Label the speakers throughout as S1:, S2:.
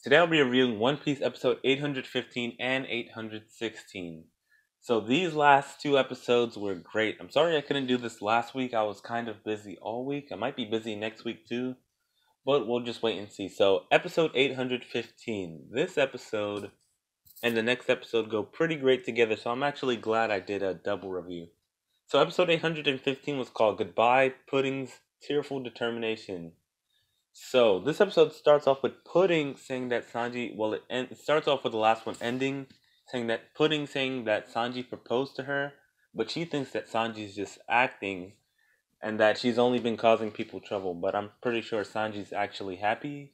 S1: Today I'll be reviewing One Piece episode 815 and 816. So these last two episodes were great. I'm sorry I couldn't do this last week. I was kind of busy all week. I might be busy next week too, but we'll just wait and see. So episode 815. This episode and the next episode go pretty great together, so I'm actually glad I did a double review. So episode 815 was called Goodbye Pudding's Tearful Determination. So this episode starts off with Pudding saying that Sanji. Well, it starts off with the last one ending, saying that Pudding saying that Sanji proposed to her, but she thinks that Sanji's just acting and that she's only been causing people trouble. But I'm pretty sure Sanji's actually happy.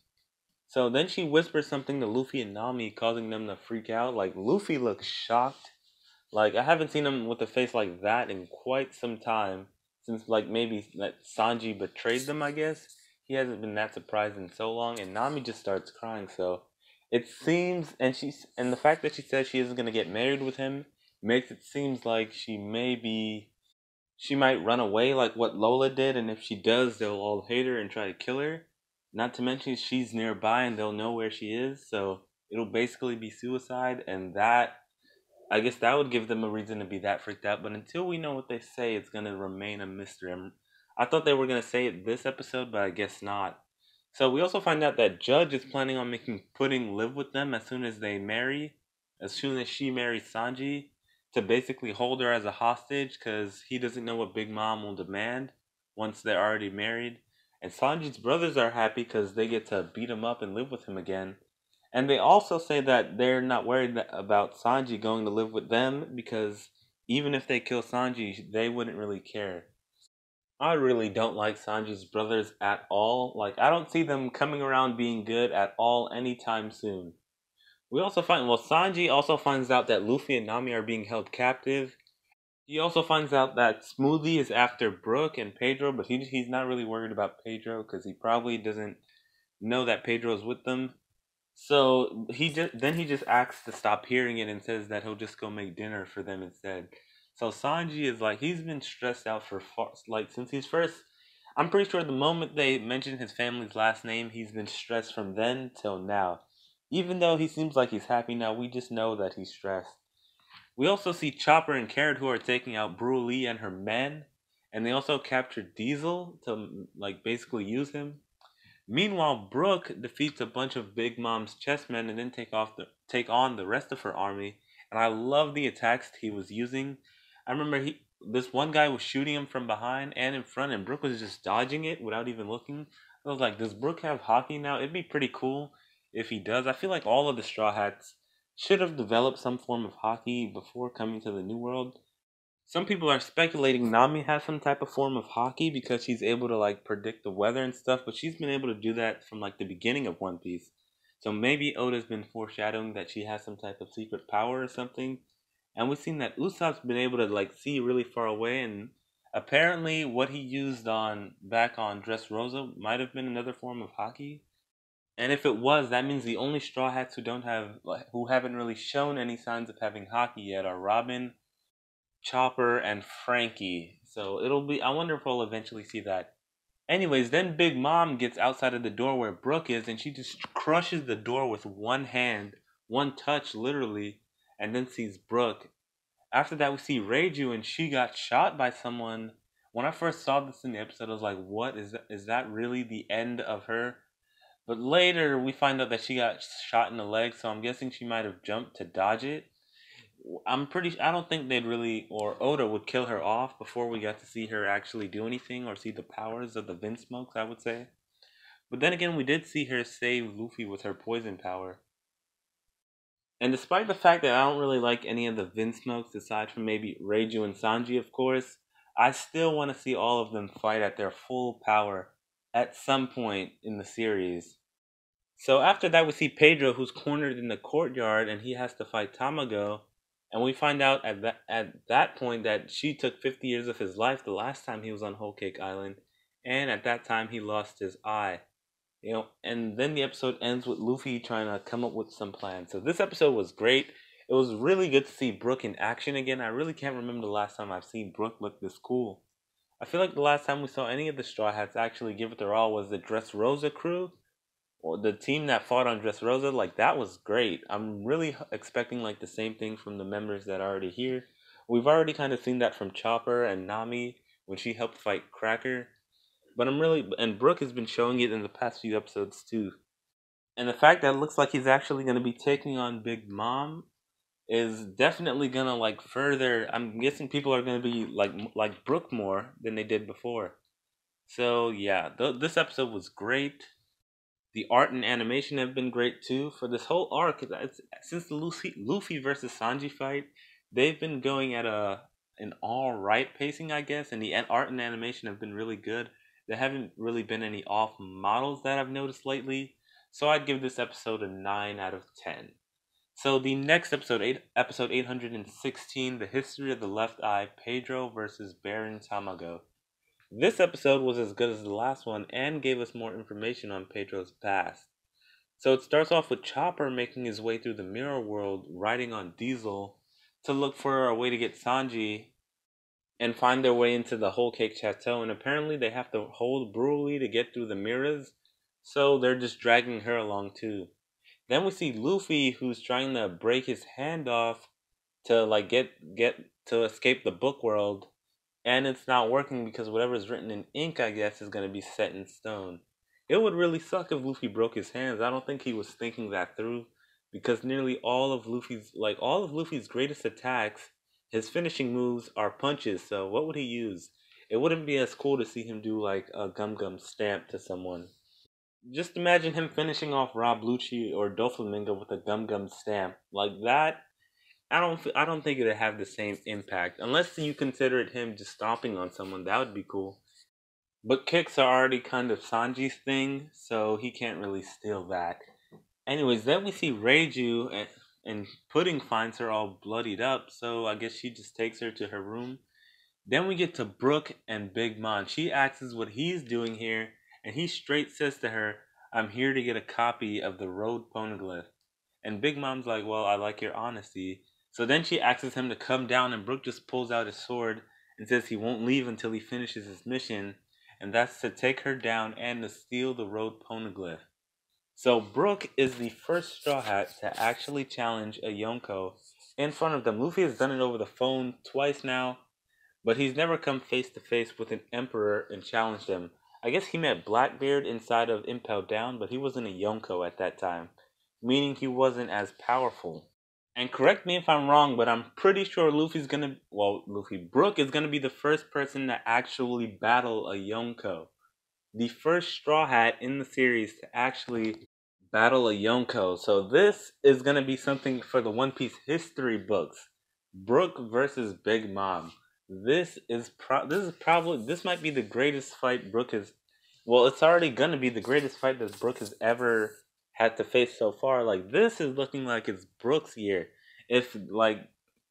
S1: So then she whispers something to Luffy and Nami, causing them to freak out. Like Luffy looks shocked. Like I haven't seen him with a face like that in quite some time since like maybe that Sanji betrayed them. I guess he hasn't been that surprised in so long, and Nami just starts crying. So it seems, and the fact that she says she isn't gonna get married with him makes it seems like she might run away like what Lola did, and if she does, they'll all hate her and try to kill her. Not to mention she's nearby and they'll know where she is, so it'll basically be suicide, and that I guess that would give them a reason to be that freaked out. But until we know what they say, it's gonna remain a mystery. I thought they were gonna say it this episode, but I guess not. So we also find out that Judge is planning on making Pudding live with them as soon as they marry, as soon as she marries Sanji, to basically hold her as a hostage because he doesn't know what Big Mom will demand once they're already married. And Sanji's brothers are happy because they get to beat him up and live with him again. And they also say that they're not worried about Sanji going to live with them because even if they kill Sanji, they wouldn't really care. I really don't like Sanji's brothers at all. Like, I don't see them coming around being good at all anytime soon. We also find, well, Sanji also finds out that Luffy and Nami are being held captive. He also finds out that Smoothie is after Brook and Pedro, but he's not really worried about Pedro because he probably doesn't know that Pedro's with them. So he just asks to stop hearing it and says that he'll just go make dinner for them instead. So Sanji is like he's been stressed out for like since he's first. I'm pretty sure the moment they mentioned his family's last name, he's been stressed from then till now. Even though he seems like he's happy now, we just know that he's stressed. We also see Chopper and Carrot who are taking out Lee and her men, and they also capture Diesel to like basically use him. Meanwhile, Brook defeats a bunch of Big Mom's chessmen and then take on the rest of her army. And I love the attacks he was using. I remember this one guy was shooting him from behind and in front, and Brook was just dodging it without even looking. I was like, does Brook have hockey now? It'd be pretty cool if he does. I feel like all of the Straw Hats should have developed some form of hockey before coming to the New World. Some people are speculating Nami has some type of form of hockey because she's able to like predict the weather and stuff, but she's been able to do that from like the beginning of One Piece. So maybe Oda's been foreshadowing that she has some type of secret power or something. And we've seen that Usopp's been able to like see really far away, and apparently what he used on back on Dressrosa might have been another form of hockey. And if it was, that means the only Straw Hats who don't have who haven't really shown any signs of having hockey yet are Robin, Chopper, and Frankie. So it'll be. I wonder if we'll eventually see that. Anyways, then Big Mom gets outside of the door where Brook is, and she just crushes the door with one hand, one touch, literally, and then sees Brook. After that, we see Reiju, and she got shot by someone. When I first saw this in the episode, I was like, "What is that? Is that really the end of her?" But later, we find out that she got shot in the leg, so I'm guessing she might have jumped to dodge it. I don't think they'd really, or Oda would kill her off before we got to see her actually do anything or see the powers of the Wind Smokes, I would say. But then again, we did see her save Luffy with her poison power. And despite the fact that I don't really like any of the Wind Smokes, aside from maybe Reiju and Sanji, of course, I still want to see all of them fight at their full power at some point in the series. So after that, we see Pedro, who's cornered in the courtyard, and he has to fight Tamago. And we find out at that point that she took 50 years of his life the last time he was on Whole Cake Island, and at that time he lost his eye. And then the episode ends with Luffy trying to come up with some plan. So this episode was great. It was really good to see Brook in action again. I really can't remember the last time I've seen Brook look this cool. I feel like the last time we saw any of the Straw Hats actually give it their all was the Dressrosa crew, Or the team that fought on Dressrosa, like that was great. I'm really expecting like the same thing from the members that are already here. We've already kind of seen that from Chopper and Nami when she helped fight Cracker. But I'm really, and Brook has been showing it in the past few episodes too. And the fact that it looks like he's actually going to be taking on Big Mom is definitely gonna like further. I'm guessing people are gonna be like Brook more than they did before. So yeah, this episode was great. The art and animation have been great too. For this whole arc, since the Luffy versus Sanji fight, they've been going at an all right pacing, I guess, and the art and animation have been really good. There haven't really been any off models that I've noticed lately. So I'd give this episode a 9 out of 10. So the next episode, episode 816, The History of the Left Eye, Pedro versus Baron Tamago. This episode was as good as the last one and gave us more information on Pedro's past. So it starts off with Chopper making his way through the mirror world, riding on Diesel, to look for a way to get Sanji and find their way into the Whole Cake Chateau. And apparently they have to hold Broly to get through the mirrors, so they're just dragging her along too. Then we see Luffy, who's trying to break his hand off to like get to escape the book world, and it's not working because whatever is written in ink, I guess, is gonna be set in stone. It would really suck if Luffy broke his hands. I don't think he was thinking that through, because nearly all of Luffy's greatest attacks, his finishing moves are punches. So what would he use? It wouldn't be as cool to see him do like a Gum Gum stamp to someone. Just imagine him finishing off Rob Lucci or Doflamingo with a Gum Gum stamp like that. I don't think it'd have the same impact unless you consider it him just stomping on someone. That would be cool. But kicks are already kind of Sanji's thing, so he can't really steal that. Anyways, then we see Reiju and Pudding finds her all bloodied up, so I guess she just takes her to her room. Then we get to Brook and Big Mom. She asks what he's doing here, and he straight says to her, "I'm here to get a copy of the Road Poneglyph." And Big Mom's like, "Well, I like your honesty." So then she asks him to come down, and Brook just pulls out his sword and says he won't leave until he finishes his mission, and that's to take her down and to steal the Road Poneglyph. So Brook is the first Straw Hat to actually challenge a Yonko in front of them. Luffy has done it over the phone twice now, but he's never come face to face with an emperor and challenged him. I guess he met Blackbeard inside of Impel Down, but he wasn't a Yonko at that time, meaning he wasn't as powerful. And correct me if I'm wrong, but I'm pretty sure Brook is gonna be the first person to actually battle a Yonko. The first Straw Hat in the series to actually battle a Yonko. So this is gonna be something for the One Piece history books. Brook versus Big Mom. This might be the greatest fight Brook has. Well, it's already gonna be the greatest fight that Brook has ever had to face so far. Like this is looking like it's Brook's year. If like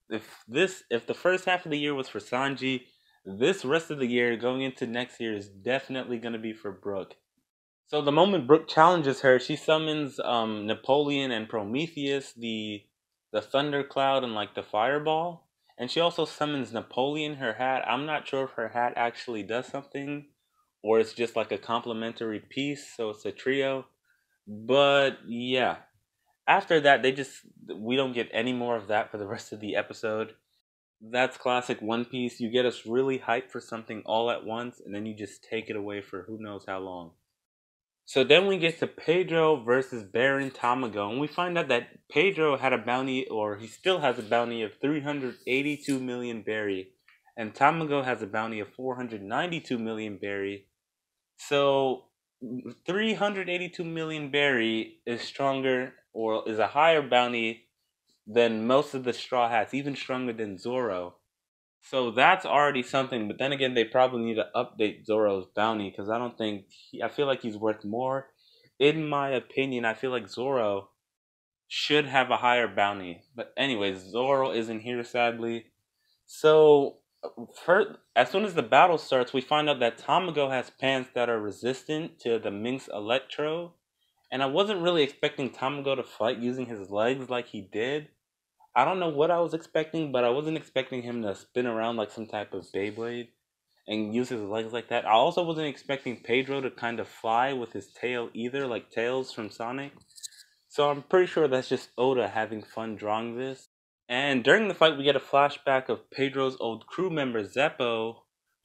S1: if the first half of the year was for Sanji, this rest of the year going into next year is definitely gonna be for Brook. So the moment Brook challenges her, she summons Napoleon and Prometheus, the thundercloud and like the fireball. And she also summons Napoleon, her hat. I'm not sure if her hat actually does something or it's just like a complementary piece, so it's a trio. But yeah. After that, we don't get any more of that for the rest of the episode. That's classic One Piece. You get us really hyped for something all at once, and then you just take it away for who knows how long. So then we get to Pedro versus Baron Tamago, and we find out that Pedro had a bounty, or he still has a bounty of 382 million berry, and Tamago has a bounty of 492 million berry. So 382 million berry is stronger, or is a higher bounty than most of the Straw Hats, even stronger than Zoro. So that's already something, but then again, they probably need to update Zoro's bounty because I don't think I feel like he's worth more. In my opinion, I feel like Zoro should have a higher bounty. But anyways, Zoro isn't here sadly. So as soon as the battle starts, we find out that Tamago has pants that are resistant to the Minx Electro, and I wasn't really expecting Tamago to fight using his legs like he did. I don't know what I was expecting, but I wasn't expecting him to spin around like some type of Beyblade. and use his legs like that. I also wasn't expecting Pedro to kind of fly with his tail either, like Tails from Sonic. So I'm pretty sure that's just Oda having fun drawing this. And during the fight, we get a flashback of Pedro's old crew member Zeppo,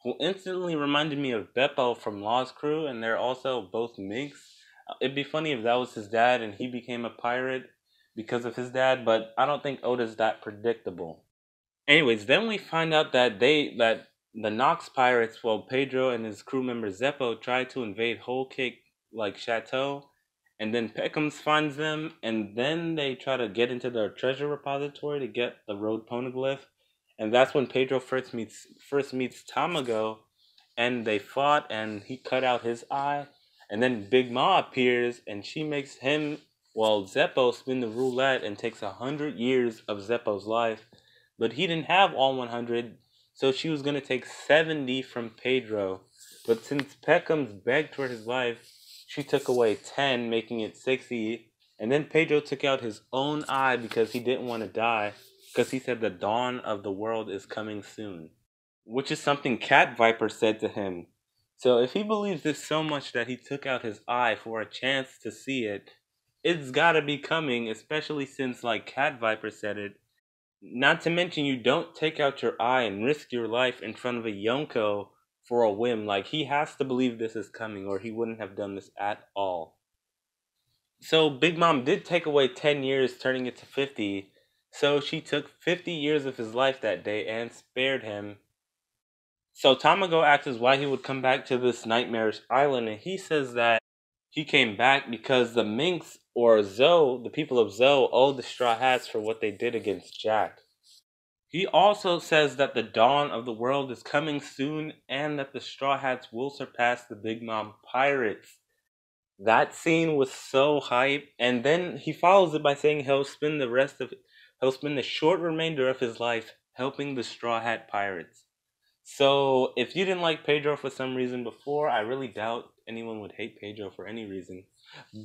S1: who instantly reminded me of Beppo from Law's crew, and they're also both Minks. It'd be funny if that was his dad and he became a pirate because of his dad, but I don't think Oda's that predictable. Anyways, then we find out that the Nox pirates, well, Pedro and his crew member Zeppo tried to invade Whole Cake like Chateau, and then Peckham's finds them, and then they try to get into their treasure repository to get the road poneglyph, and that's when Pedro first meets Tamago, and they fought, and he cut out his eye, and then Big Ma appears, and she makes him, well, Zeppo spin the roulette and takes 100 years of Zeppo's life, but he didn't have all 100, so she was going to take 70 from Pedro. But since Peckham's begged for his life, she took away 10, making it 60. And then Pedro took out his own eye because he didn't want to die, because he said the dawn of the world is coming soon, which is something Cat Viper said to him. So if he believes this so much that he took out his eye for a chance to see it, it's gotta be coming, especially since, like Cat Viper said it, not to mention, you don't take out your eye and risk your life in front of a Yonko for a whim. Like, he has to believe this is coming, or he wouldn't have done this at all. So, Big Mom did take away 10 years, turning it to 50. So, she took 50 years of his life that day and spared him. So, Tamago asks why he would come back to this nightmarish island, and he says that he came back because the Minks, or Zoe, the people of Zoe, owe the Straw Hats for what they did against Jack. He also says that the dawn of the world is coming soon and that the Straw Hats will surpass the Big Mom Pirates. That scene was so hype, and then he follows it by saying he'll spend the short remainder of his life helping the Straw Hat Pirates. So, if you didn't like Pedro for some reason before, I really doubt anyone would hate Pedro for any reason.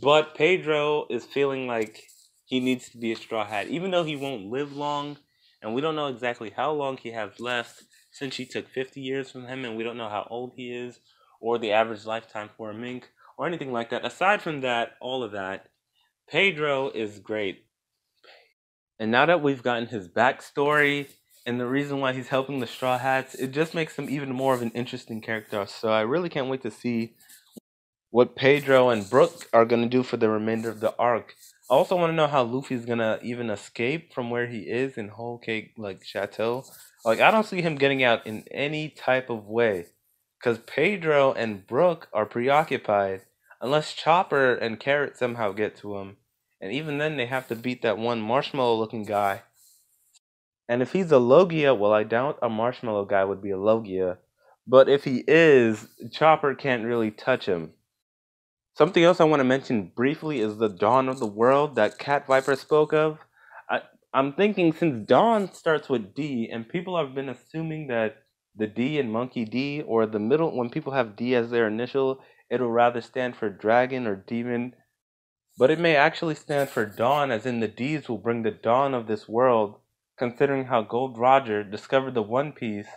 S1: But Pedro is feeling like he needs to be a Straw Hat, even though he won't live long, and we don't know exactly how long he has left, since she took 50 years from him, and we don't know how old he is, or the average lifetime for a mink, or anything like that. Aside from that, all of that, Pedro is great. And now that we've gotten his backstory and the reason why he's helping the Straw Hats, it just makes him even more of an interesting character. So I really can't wait to see what Pedro and Brook are going to do for the remainder of the arc. I also want to know how Luffy's going to even escape from where he is in Whole Cake, like, Chateau. Like, I don't see him getting out in any type of way. Because Pedro and Brook are preoccupied. Unless Chopper and Carrot somehow get to him. And even then, they have to beat that one marshmallow-looking guy. And if he's a Logia, well, I doubt a marshmallow guy would be a Logia. But if he is, Chopper can't really touch him. Something else I want to mention briefly is the dawn of the world that Cat Viper spoke of. I, I'm thinking since dawn starts with D, and people have been assuming that the D in Monkey D, or the middle, when people have D as their initial, it'll rather stand for dragon or demon. But it may actually stand for dawn, as in the D's will bring the dawn of this world, considering how Gold Roger discovered the One Piece.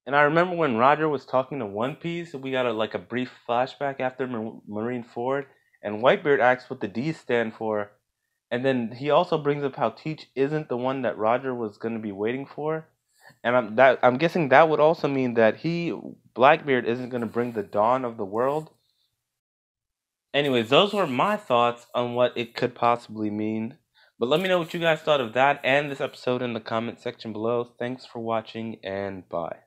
S1: And I remember when Roger was talking to One Piece, we got a brief flashback after Marine Ford, and Whitebeard asks what the D's stand for, and then he also brings up how Teach isn't the one that Roger was going to be waiting for, and I'm guessing that would also mean that Blackbeard isn't going to bring the dawn of the world. Anyways, those were my thoughts on what it could possibly mean. But let me know what you guys thought of that and this episode in the comment section below. Thanks for watching, and bye.